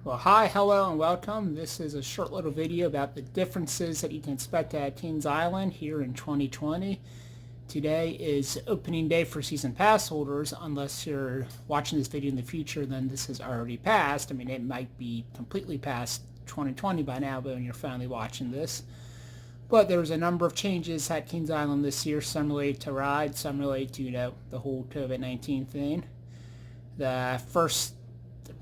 Well, hi, hello, and welcome. This is a short little video about the differences that you can expect at Kings Island here in 2020. Today is opening day for season pass holders. Unless you're watching this video in the future, then this has already passed. I mean, it might be completely past 2020 by now, but when you're finally watching this. But there's a number of changes at Kings Island this year, some related to rides, some related to, the whole COVID-19 thing. The first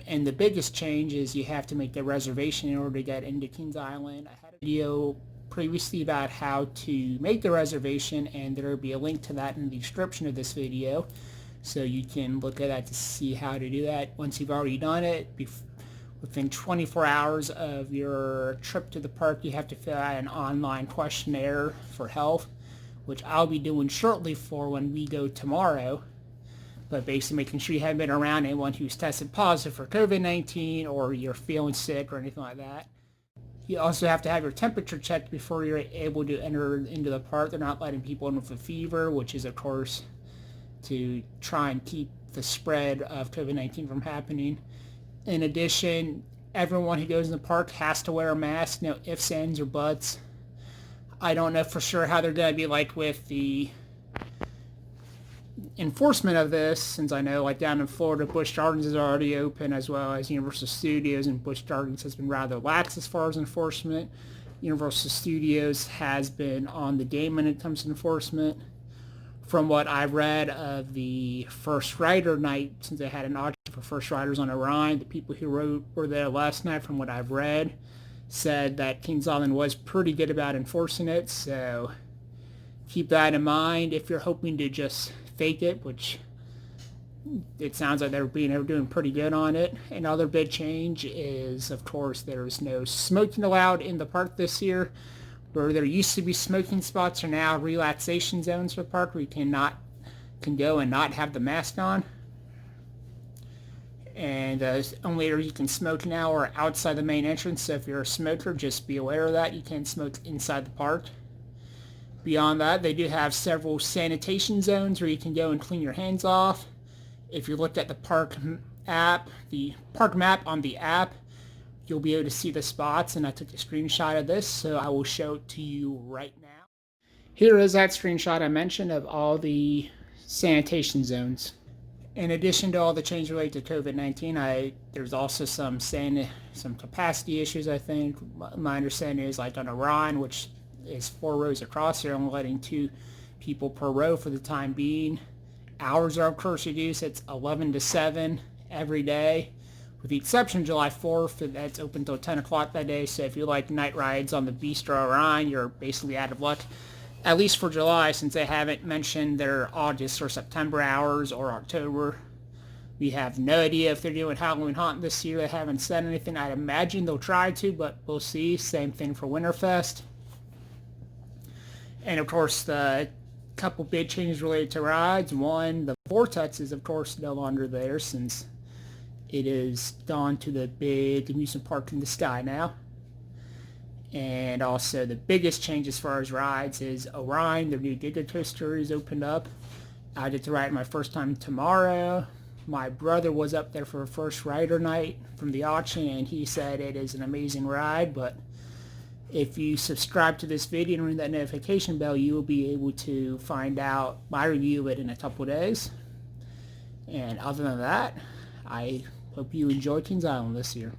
and the biggest change is you have to make the reservation in order to get into Kings Island. I had a video previously about how to make the reservation, and there will be a link to that in the description of this video, so you can look at that to see how to do that. Once you've already done it, within 24 hours of your trip to the park, you have to fill out an online questionnaire for health, which I'll be doing shortly for when we go tomorrow. But basically making sure you haven't been around anyone who's tested positive for COVID-19 or you're feeling sick or anything like that. You also have to have your temperature checked before you're able to enter into the park. They're not letting people in with a fever, which is, of course, to try and keep the spread of COVID-19 from happening. In addition, everyone who goes in the park has to wear a mask. No ifs, ands, or buts. I don't know for sure how they're going to be like with the enforcement of this, since I know like down in Florida, Busch Gardens is already open, as well as Universal Studios, and Busch Gardens has been rather lax as far as enforcement. Universal Studios has been on the game when it comes to enforcement. From what I read of the first rider night, since they had an auction for first riders on Orion, the people who were there last night, from what I've read, said that Kings Island was pretty good about enforcing it, so keep that in mind if you're hoping to just fake it, which it sounds like they're doing pretty good on it. Another big change is, of course, there's no smoking allowed in the park this year. Where there used to be smoking spots are now relaxation zones for the park, where you can go and not have the mask on. And only you can smoke now are outside the main entrance, so if you're a smoker, just be aware of that. You can't smoke inside the park. Beyond that, they do have several sanitation zones where you can go and clean your hands off. If you looked at the park map on the app, you'll be able to see the spots, and I took a screenshot of this, so I will show it to you right now. Here is that screenshot I mentioned of all the sanitation zones. In addition to all the changes related to COVID-19, there's also some capacity issues, I think. My understanding is like on Orion, which is 4 rows across, they're only letting 2 people per row for the time being. Hours are of course reduced. It's 11 to 7 every day, with the exception of July 4th, that's open till 10 o'clock that day. So if you like night rides on the Beast or Orion, you're basically out of luck, at least for July, since they haven't mentioned their August or September hours or October. We have no idea if they're doing Halloween Haunt this year. They haven't said anything. I'd imagine they'll try to, but we'll see. Same thing for Winterfest. And of course, the couple big changes related to rides. One, the Vortex is of course no longer there, since it is gone to the big amusement park in the sky now. And also the biggest change as far as rides is Orion, their new Giga Coaster, is opened up. I get to ride my first time tomorrow. My brother was up there for a first rider night from the auction, and he said it is an amazing ride. But if you subscribe to this video and ring that notification bell, you will be able to find out my review of it in a couple days. And other than that, I hope you enjoy Kings Island this year.